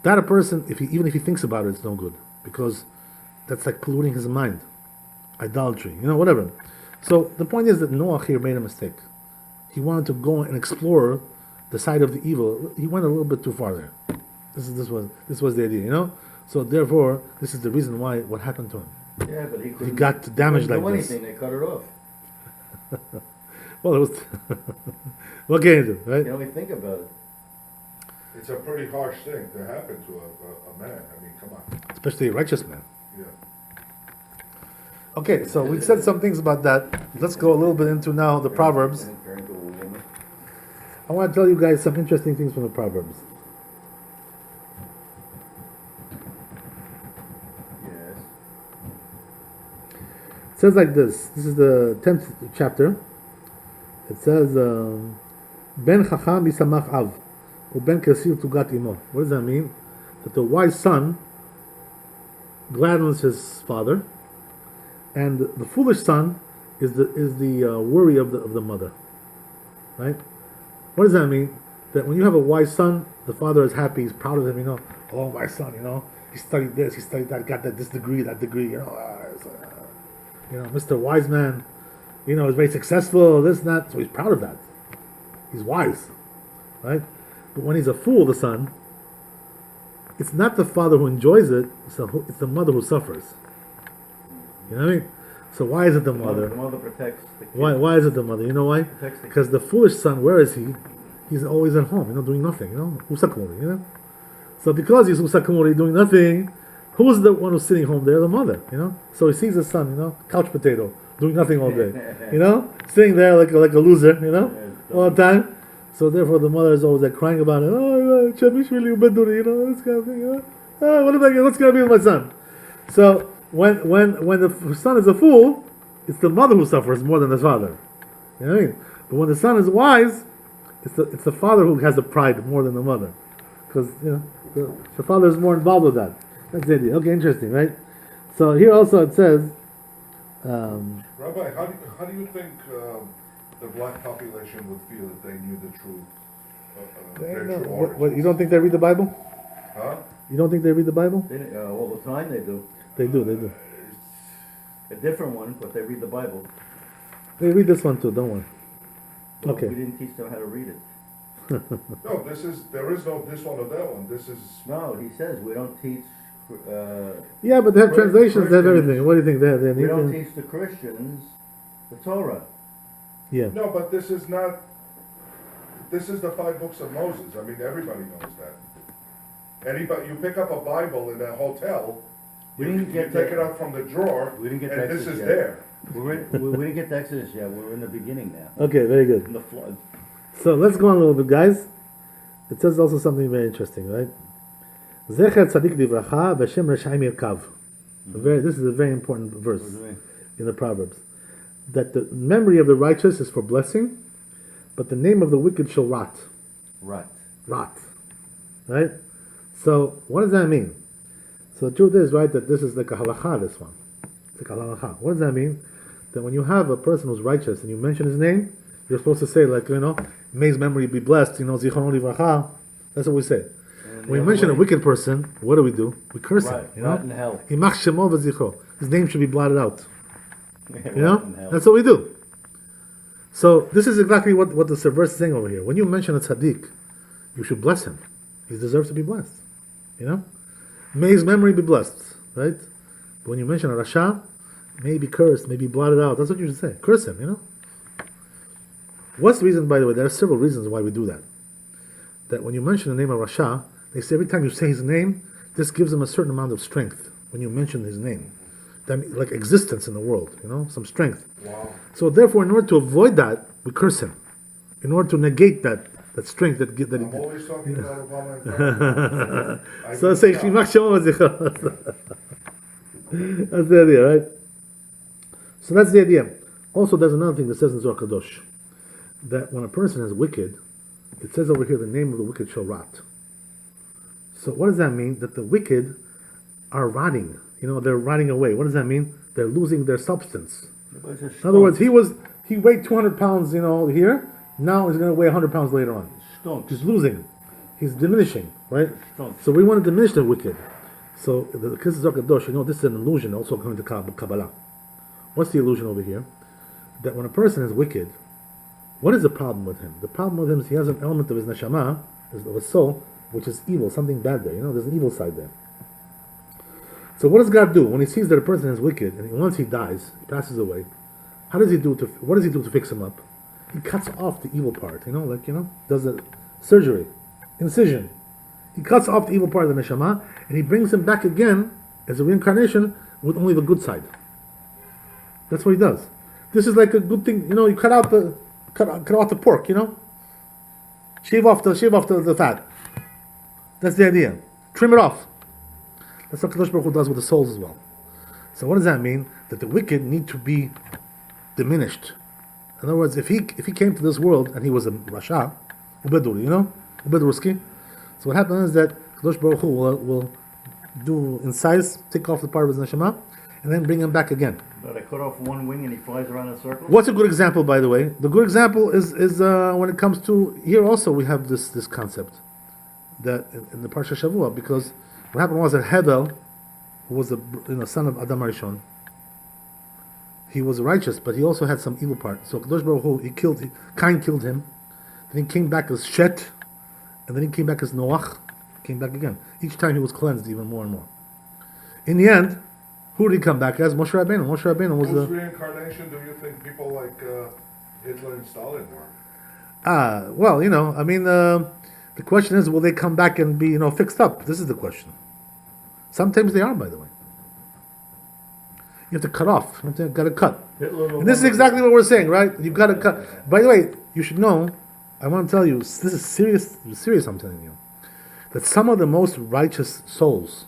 That a person, even if he thinks about it, it's no good. Because that's like polluting his mind. Idolatry, whatever. So the point is that Noach here made a mistake. He wanted to go and explore the side of the evil. He went a little bit too far there. This was the idea, So therefore, this is the reason why what happened to him. Yeah, but he couldn't. got damaged couldn't like do this. anything. They cut it off. Well, it was. What can you do, right? You know, we think about it. It's a pretty harsh thing to happen to a man. I mean, come on. Especially a righteous man. Yeah. Okay, so we said some things about that. Let's go a little bit into now the Proverbs. Turn into a woman. I want to tell you guys some interesting things from the Proverbs. Yes. It says like this. This is the 10th chapter. It says, Ben Chacham Yisamach Av, Uben Kasil Tugat Imo. What does that mean? That the wise son gladdens his father, and the foolish son is the worry of the mother. Right? What does that mean? That when you have a wise son, the father is happy, he's proud of him, oh, my son, he studied this, he studied that, got this degree, that degree, Mr. Wise Man, is very successful, this and that, so he's proud of that. He's wise, right? But when he's a fool, the son, it's not the father who enjoys it, it's the mother who suffers. You know what I mean? So why is it the mother? The mother protects the kid. Why is it the mother? You know why? Because the foolish son, where is he? He's always at home, doing nothing, usakumuri, So because he's usakumuri, doing nothing, who's the one who's sitting home there? The mother, So he sees his son, couch potato, doing nothing all day, sitting there like a loser, all the time. So therefore the mother is always like crying about it. Oh, Chamishvili ubeduri, this kind of thing, what am I? What's gonna be with my son? So when the son is a fool, it's the mother who suffers more than the father. You know what I mean? But when the son is wise, it's the father who has the pride more than the mother, because the father is more involved with that. That's the idea. Okay, interesting, right? So here also it says, Rabbi, how do you think the black population would feel if they knew the truth? Their true origins? What, you don't think they read the Bible? Huh? You don't think they read the Bible? All the time they do. They do. A different one, but they read the Bible. They read this one too. Don't worry. Well, Okay. We didn't teach them how to read it. No, there is no this one or that one. This is. No, he says we don't teach. Yeah, but they have translations. They have Christians. everything. What do you think? They We don't teach the Christians the Torah. Yeah. No, but this is not. This is the 5 books of Moses. I mean, everybody knows that. Anybody, you pick up a Bible in a hotel, We you didn't get take that. it out from the drawer, We didn't get and to this Exodus is yet. there. We didn't get to Exodus yet. We're in the beginning now. Okay. Very good. In the flood. So let's go on a little bit, guys. It says also something very interesting, right? Zecher tzadik livracha v'shem reshaim yirkav. This is a very important verse in the Proverbs. That the memory of the righteous is for blessing, but the name of the wicked shall rot. Right. Rot. Right? So, what does that mean? So the truth is, right, that this is like a halakha, this one. It's like a halakha. What does that mean? That when you have a person who's righteous and you mention his name, you're supposed to say, like, may his memory be blessed, zichrono livracha. That's what we say. When you mention a wicked person, what do? We curse him. Right in hell. Imach shemo v'zichro. His name should be blotted out. Right in hell. That's what we do. So this is exactly what the verse is saying over here. When you mention a tzaddik, you should bless him. He deserves to be blessed. May his memory be blessed, right? But when you mention a rasha, may he be cursed, may be blotted out. That's what you should say. Curse him, What's the reason, by the way? There are several reasons why we do that. That when you mention the name of rasha, they say every time you say his name, this gives him a certain amount of strength. When you mention his name, that means, like existence in the world, some strength. Wow. So therefore, in order to avoid that, we curse him. In order to negate that strength that I'm he. always talking about Obama and Trump. So say Shimach Shema V'zichro. That's the idea, right? So that's the idea. Also, there's another thing that says in Zohar Kadosh that when a person is wicked, it says over here the name of the wicked shall rot. So what does that mean? That the wicked are rotting. They're rotting away. What does that mean? They're losing their substance. In other words, he weighed 200 pounds, here. Now he's going to weigh 100 pounds later on. He's losing. He's diminishing, right? So we want to diminish the wicked. So the Kisses Kadosh, this is an illusion also according to Kabbalah. What's the illusion over here? That when a person is wicked, what is the problem with him? The problem with him is he has an element of his neshama, of his soul, which is evil, something bad there. There's an evil side there. So what does God do when He sees that a person is wicked and once he dies, he passes away? What does He do to fix him up? He cuts off the evil part. Does a surgery, incision. He cuts off the evil part of the neshama and He brings him back again as a reincarnation with only the good side. That's what He does. This is like a good thing. You cut out the pork. Shave off the fat. That's the idea. Trim it off. That's what Kadosh Baruch Hu does with the souls as well. So what does that mean? That the wicked need to be diminished. In other words, if he came to this world and he was a rasha, ubedur, Ubedruski. So what happens is that Kadosh Baruch Hu will do incise, take off the part of his neshama, and then bring him back again. But I cut off one wing and he flies around in circles? What's a good example, by the way? The good example is when it comes to, here also we have this concept, that in the Parashat Shavua, because what happened was that Hebel, who was the son of Adam Arishon, he was righteous, but he also had some evil part. So Kadosh Baruch Hu, Cain killed him, then he came back as Shet, and then he came back as Noach, came back again. Each time he was cleansed even more and more. In the end, who did he come back as? Moshe Rabbeinu. Moshe Rabbeinu was Whose reincarnation do you think people like Hitler and Stalin were? Well, the question is, will they come back and be, fixed up? This is the question. Sometimes they are, by the way. You have to cut off. You got to cut. And this is exactly what we're saying, right? You've got to cut. By the way, you should know, I want to tell you, this is serious, I'm telling you, that some of the most righteous souls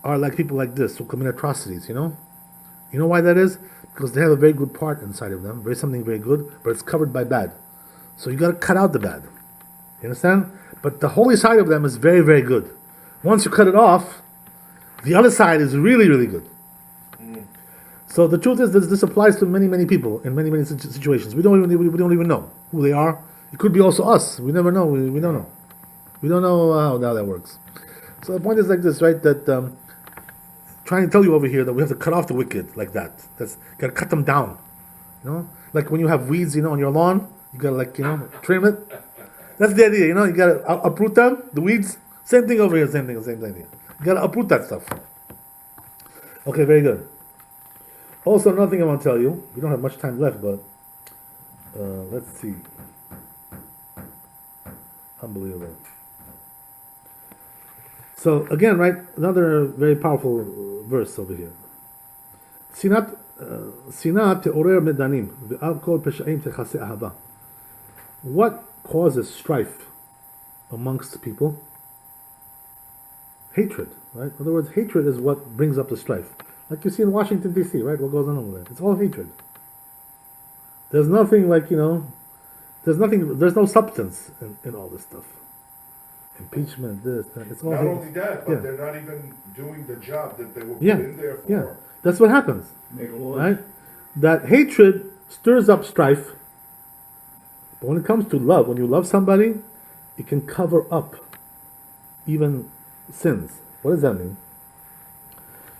are like people like this who commit atrocities, You know why that is? Because they have a very good part inside of them, something very good, but it's covered by bad. So you got to cut out the bad. You understand? But the holy side of them is very, very good. Once you cut it off, the other side is really, really good. So the truth is that this applies to many, many people in many, many situations. We don't even know who they are. It could be also us. We never know. We don't know. We don't know how that works. So the point is like this, right? That trying to tell you over here that we have to cut off the wicked like that. That's got to cut them down. Like when you have weeds, on your lawn, you got to trim it. That's the idea. You got to uproot them, the weeds. Same thing over here. Same idea. You got to uproot that stuff. Okay, very good. Also, another thing I want to tell you. We don't have much time left, but let's see. Unbelievable. So again, right, another very powerful verse over here. Sinat te'orer medanim ve'al kol peshaim techase ahava. What causes strife amongst people? Hatred, right? In other words, hatred is what brings up the strife. Like you see in Washington, D.C., right? What goes on over there? It's all hatred. There's nothing there's no substance in all this stuff. Impeachment, this, that. It's all Not hate. only that, but they're not even doing the job that they were put Yeah, in there for. yeah. That's what happens, Make laws. right? That hatred stirs up strife. But when it comes to love, when you love somebody, it can cover up even sins. What does that mean?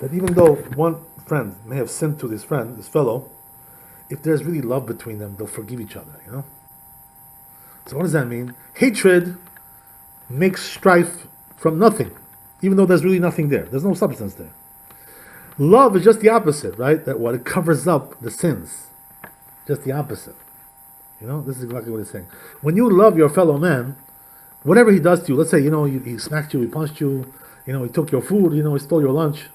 That even though one friend may have sinned to this fellow, if there's really love between them, they'll forgive each other, So what does that mean? Hatred makes strife from nothing, even though there's really nothing there. There's no substance there. Love is just the opposite, right? That what it covers up the sins. Just the opposite. This is exactly what he's saying. When you love your fellow man, whatever he does to you, let's say, he smacked you, he punched you, he took your food, he stole your lunch,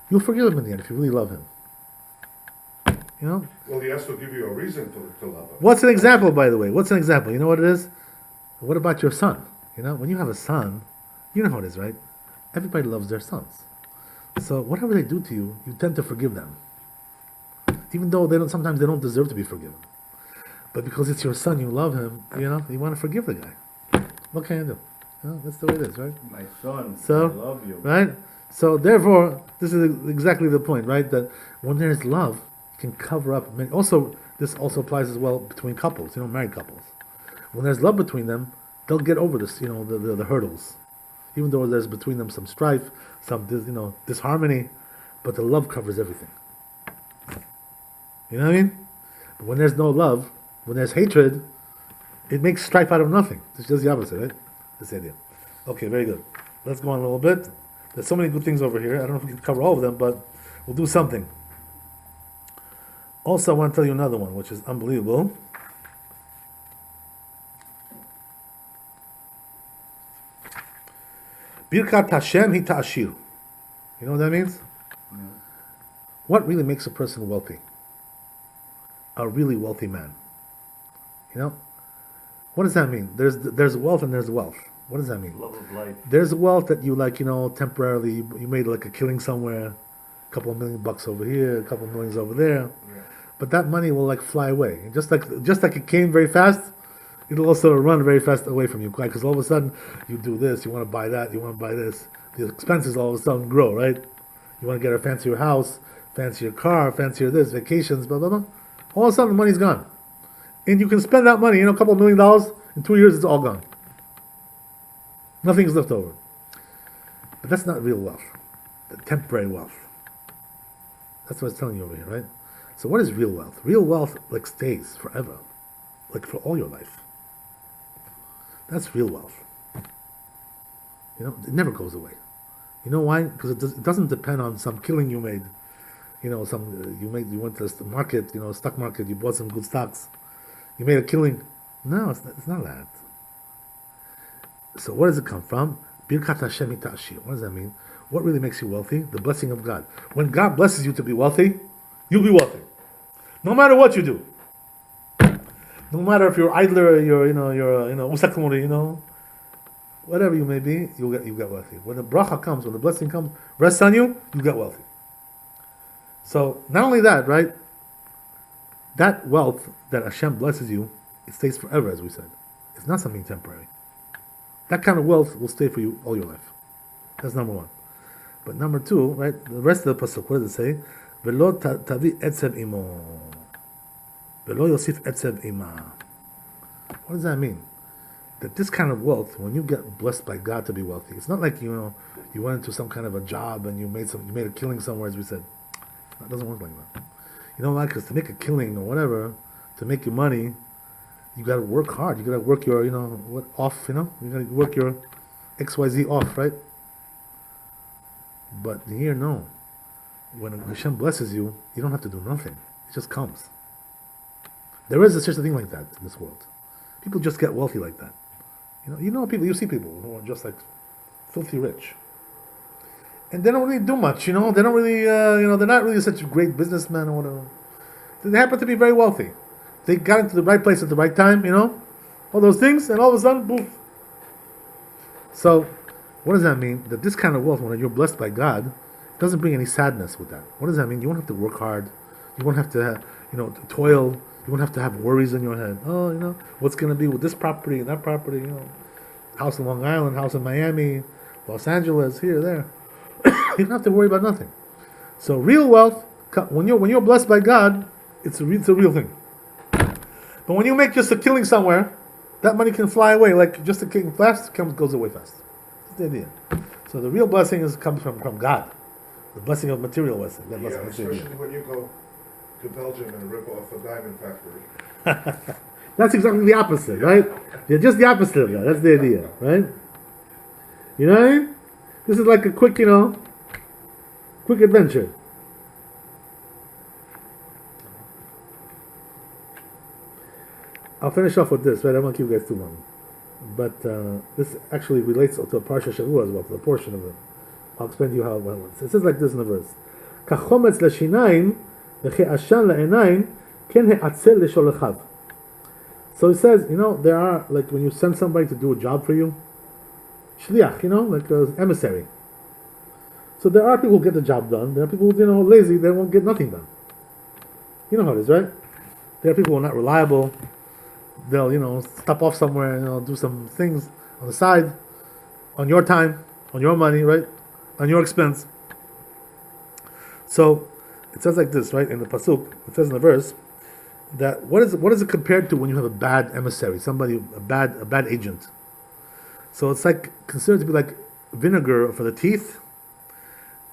you'll forgive him in the end if you really love him. Well, he has to give you a reason to love him. What's an example, by the way? What's an example? You know what it is? What about your son? When you have a son, you know how it is, right? Everybody loves their sons. So whatever they do to you, you tend to forgive them. Even though sometimes they don't deserve to be forgiven. But because it's your son, you love him, you want to forgive the guy. What can you do? That's the way it is, right? My son, So, I love you. Right? So therefore, this is exactly the point, right? That when there's love, it can cover up many. Also, this also applies as well between couples, married couples. When there's love between them, they'll get over this, the hurdles. Even though there's between them some strife, some disharmony, but the love covers everything. You know what I mean? But when there's no love, when there's hatred, it makes strife out of nothing. It's just the opposite, right? This idea. Okay, very good. Let's go on a little bit. There's so many good things over here. I don't know if we can cover all of them, but we'll do something. Also, I want to tell you another one, which is unbelievable. Birkat Hashem hi ta'ashir. You know what that means? Yeah. What really makes a person wealthy? A really wealthy man. What does that mean? There's wealth and there's wealth. What does that mean? Love of life. There's wealth that you temporarily, you made like a killing somewhere, a couple of $1 million over here, a couple of millions over there. Yeah. But that money will fly away. Just like it came very fast, it'll also run very fast away from you, because all of a sudden you do this, you want to buy that, you want to buy this. The expenses all of a sudden grow, right? You want to get a fancier house, fancier car, fancier this, vacations, blah, blah, blah. All of a sudden the money's gone. And you can spend that money, a couple of $1 million, in 2 years it's all gone. Nothing's left over. But that's not real wealth. The temporary wealth. That's what it's telling you over here, right? So what is real wealth? Real wealth stays forever. For all your life. That's real wealth. It never goes away. You know why? Because it doesn't depend on some killing you made. You went to the market, stock market, you bought some good stocks. You made a killing. No, it's not that. So where does it come from? Birkat Hashem itashir. What does that mean? What really makes you wealthy? The blessing of God. When God blesses you to be wealthy, you'll be wealthy. No matter what you do. No matter if you're idler, you're usakumuri, whatever you may be, you get wealthy. When the bracha comes, when the blessing comes, rests on you, you get wealthy. So not only that, right? That wealth that Hashem blesses you, it stays forever, as we said. It's not something temporary. That kind of wealth will stay for you all your life. That's number one. But number two, right? The rest of the pasuk, what does it say? Velo tavi etzev imo. Velo yosif etzev ima. What does that mean? That this kind of wealth, when you get blessed by God to be wealthy, it's not like you went into some kind of a job and you made a killing somewhere, as we said. It doesn't work like that. You know why? Because to make a killing or whatever, to make your money, you got to work hard. You got to work your, off. You got to work your XYZ off, right? But here, no. When Hashem blesses you, you don't have to do nothing. It just comes. There is such a thing like that in this world. People just get wealthy like that. You see people who are just filthy rich. And they don't really do much, they don't really, they're not really such a great businessmen or whatever. They happen to be very wealthy. They got into the right place at the right time, all those things, and all of a sudden, boom. So, what does that mean? That this kind of wealth, when you're blessed by God, it doesn't bring any sadness with that. What does that mean? You won't have to work hard. You won't have to, toil. You won't have to have worries in your head. Oh, what's going to be with this property and that property, house in Long Island, house in Miami, Los Angeles, here, there. You don't have to worry about nothing. So real wealth, when you're blessed by God, it's a real thing. But when you make just a killing somewhere, that money can fly away. Like just a killing fast goes away fast. That's the idea. So the real blessing comes from God. The blessing of material blessing. Especially when you go to Belgium and rip off a diamond factory. That's exactly the opposite, right? You're just the opposite of that. That's the idea, right? You know what I mean? This is like a quick, quick adventure. I'll finish off with this, right? I don't want to keep you guys too long. But this actually relates to a Parashat Shavua as well, to the portion of it. I'll explain to you how it works. It says like this in the verse. Kachometz l'shinayim v'che'ashan la'enayim ken he'atzel l'sholechav. So it says, there are, like when you send somebody to do a job for you, shliach, like an emissary. So there are people who get the job done. There are people who, lazy, they won't get nothing done. You know how it is, right? There are people who are not reliable. They'll, stop off somewhere and do some things on the side, on your time, on your money, right? On your expense. So it says like this, right? In the pasuk, it says in the verse that what is it compared to when you have a bad emissary, a bad agent? So it's like considered to be like vinegar for the teeth,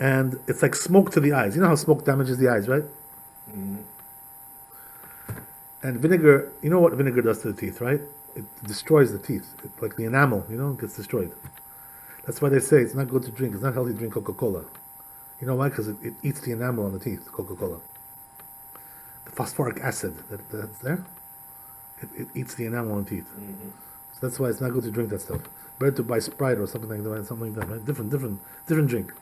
and it's like smoke to the eyes. You know how smoke damages the eyes, right? Mm-hmm. And vinegar, you know what vinegar does to the teeth, right? It destroys the teeth. Like the enamel, gets destroyed. That's why they say it's not good to drink. It's not healthy to drink Coca-Cola. You know why? Because it eats the enamel on the teeth, Coca-Cola. The phosphoric acid that's there, it eats the enamel on the teeth. Mm-hmm. So that's why it's not good to drink that stuff. Better to buy Sprite or something like that, right? Different drink.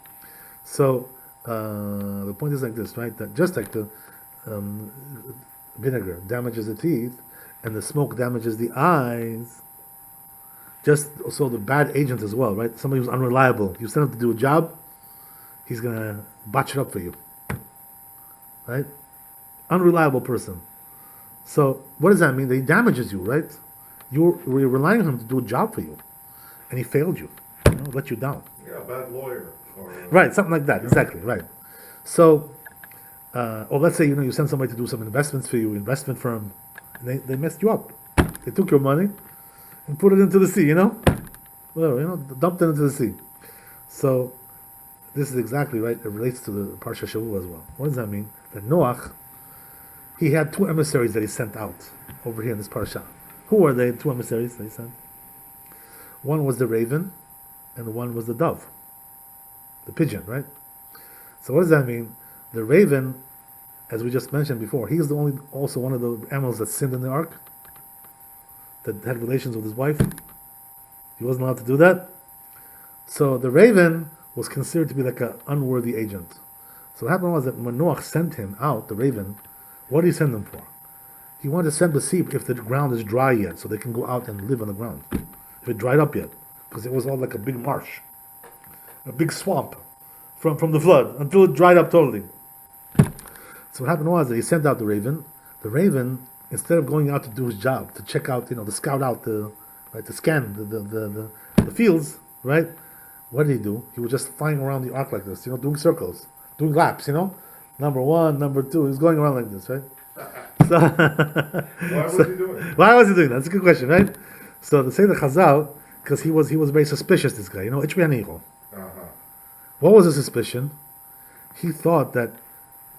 So the point is like this, right? That just like the vinegar damages the teeth and the smoke damages the eyes, just so the bad agent as well, right? Somebody who's unreliable. You send him to do a job, he's gonna botch it up for you, right? Unreliable person. So what does that mean? That he damages you, right? You were relying on him to do a job for you, and he failed you. Let you down. Yeah, a bad lawyer. Or, Right, something like that. Exactly, right. So, or let's say you send somebody to do some investments for you, investment firm, and they messed you up. They took your money and put it into the sea. Whatever, dumped it into the sea. So, this is exactly right. It relates to the Parsha Shavua as well. What does that mean? That Noach, he had two emissaries that he sent out over here in this Parsha. Who were they? Two emissaries that he sent. One was the raven, and one was the dove, the pigeon, right? So what does that mean? The raven, as we just mentioned before, he is also one of the animals that sinned in the ark, that had relations with his wife. He wasn't allowed to do that. So the raven was considered to be like an unworthy agent. So what happened was that when Noach sent him out, the raven, what did he send him for? He wanted to send to see if the ground is dry yet, so they can go out and live on the ground. If it dried up yet, because it was all like a big marsh, a big swamp from the flood until it dried up totally. So what happened was that he sent out the raven. The raven, instead of going out to do his job, to check out, to scout out to scan the fields, right? What did he do? He was just flying around the ark like this, doing circles, doing laps, Number one, number two, he was going around like this, right? So, why was he doing it? Why was he doing that? That's a good question, right? So to say the Chazal, because he was very suspicious, this guy, What was his suspicion? He thought that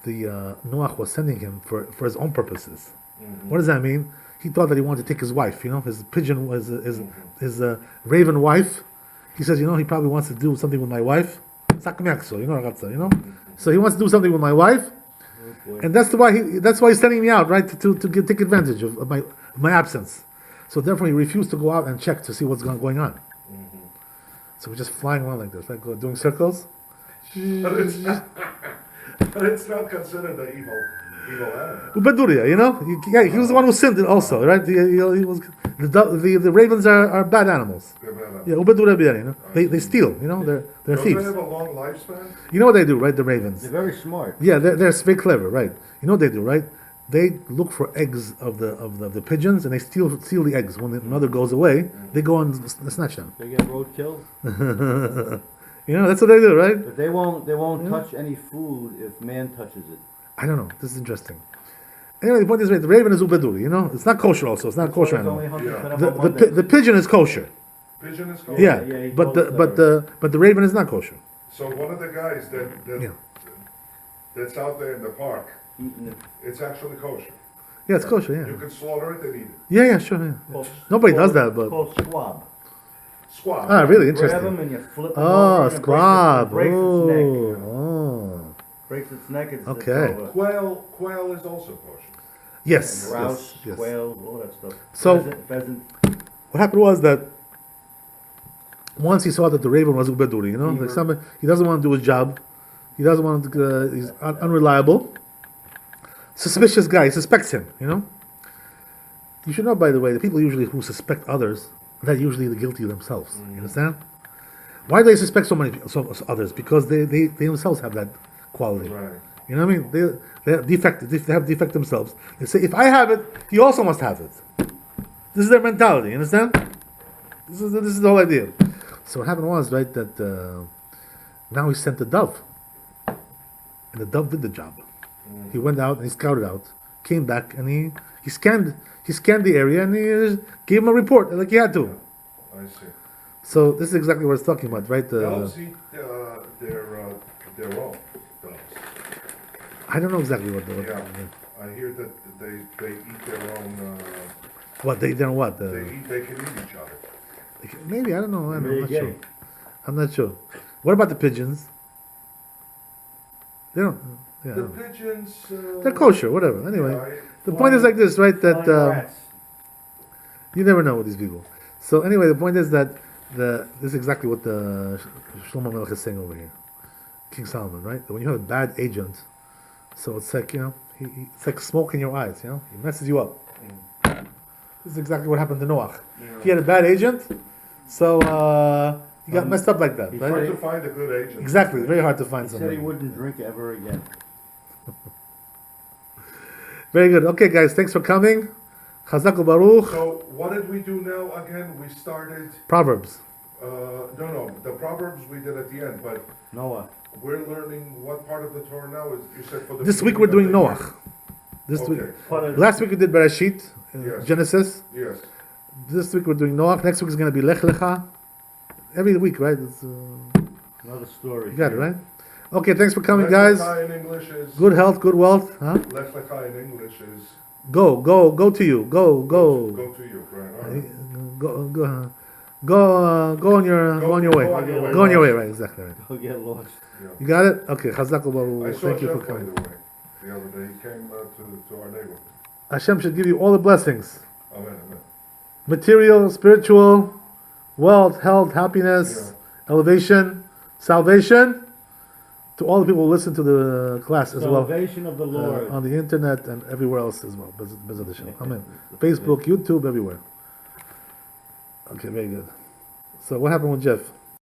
the Noach was sending him for his own purposes. Mm-hmm. What does that mean? He thought that he wanted to take his wife, his pigeon was his raven wife. He says, he probably wants to do something with my wife. So he wants to do something with my wife, and that's why he's sending me out, right, to take advantage of my absence. So therefore, he refused to go out and check to see what's going on. Mm-hmm. So we're just flying around like this, like doing circles. But it's not considered an evil animal. Ubeduria, he was the one who sinned it also, right? He was the ravens are bad animals. They're bad animals. Yeah, ubeduria, They steal, they're Don't thieves. they have a long lifespan? You know what they do, right? The ravens. They're very smart. Yeah, they're very clever, right? You know what they do, right? They look for eggs of the pigeons, and they steal the eggs. When the mother goes away, they go and snatch them. They get roadkill. That's what they do, right? But they won't touch any food if man touches it. I don't know. This is interesting. Anyway, the point is, right, the raven is ubeduri. It's not kosher. Also, it's not a kosher animal. The pigeon is kosher. Pigeon is kosher. Yeah, but the raven is not kosher. So one of the guys that's out there in the park, it's actually kosher. Yeah, it's kosher. Yeah. You can slaughter it and eat it. Yeah, sure. Yeah. Nobody does that, but Called squab. Squab. Ah, really Grab interesting. them and you flip them over and squab. breaks its neck. Oh. Breaks its neck. It's Okay. Quail is also kosher. Yes. Grouse, yes. quail, all that stuff. So- Pheasant. What happened was that once he saw that the raven was ubeduri, he doesn't want to do his job. He doesn't want to. He's unreliable. Suspicious guy. He suspects him. You should know, by the way, the people usually who suspect others, they're usually the guilty themselves. You understand? Why do they suspect so others? Because they themselves have that quality. Right. You know what I mean? They have defect. They have defect themselves. They say, if I have it, he also must have it. This is their mentality. You understand? This is the whole idea. So what happened was, right, that now he sent the dove, and the dove did the job. He went out and he scouted out, came back, and he scanned the area, and he gave him a report like he had to. I see. So this is exactly what it's talking about, right? Doves eat their own doves. I don't know exactly what the. Yeah. I hear that they eat their own. What they don't what? They can eat each other. Maybe I don't know. I'm Maybe not gay. sure. I'm not sure. What about the pigeons? They don't. Yeah. The pigeons. They're kosher, whatever. Anyway, Yeah, the point is like this, right? That Flying rats. you never know with these people. So anyway, the point is that this is exactly what the Shlomo Melech is saying over here, King Solomon, right? That when you have a bad agent, so it's like it's like smoke in your eyes. He messes you up. This is exactly what happened to Noach. He had a bad agent, so he got messed up like that, It's right? hard to find a good agent. Exactly, very hard to find He said somebody. he wouldn't drink ever again. Very good. Okay, guys, thanks for coming. Chazak u'baruch. So what did we do now again? We started, Proverbs. no, the Proverbs we did at the end, but Noah. we're learning what part of the Torah now is, you said for the This week beginning we're doing of the Noach. This week. Okay, Last week we did Bereshit, Yes. Genesis. yes. This week we're doing Noach. Next week is going to be Lech Lecha. Every week, right? It's, Another story. you got it, right? Okay, thanks for coming, Lech guys. Lecha in English is, Good health, good wealth. Huh? Lech Lecha in English is, Go to you. Go. go to you, right, all right. Go on your way. Go on your way. Go on your way, right? Exactly right. Go get lost. Yeah. You got it? Okay, Chazak I u'baruch. saw Thank you for Jeff, by coming. the way, the other day, he came to our neighborhood. Hashem should give you all the blessings. Amen, amen. Material, spiritual, wealth, health, happiness, elevation, salvation. To all the people who listen to the class as well. Salvation of the Lord. On the internet and everywhere else as well. Bezat Hashem. Amen. Facebook, YouTube, everywhere. Okay, very good. So what happened with Jeff?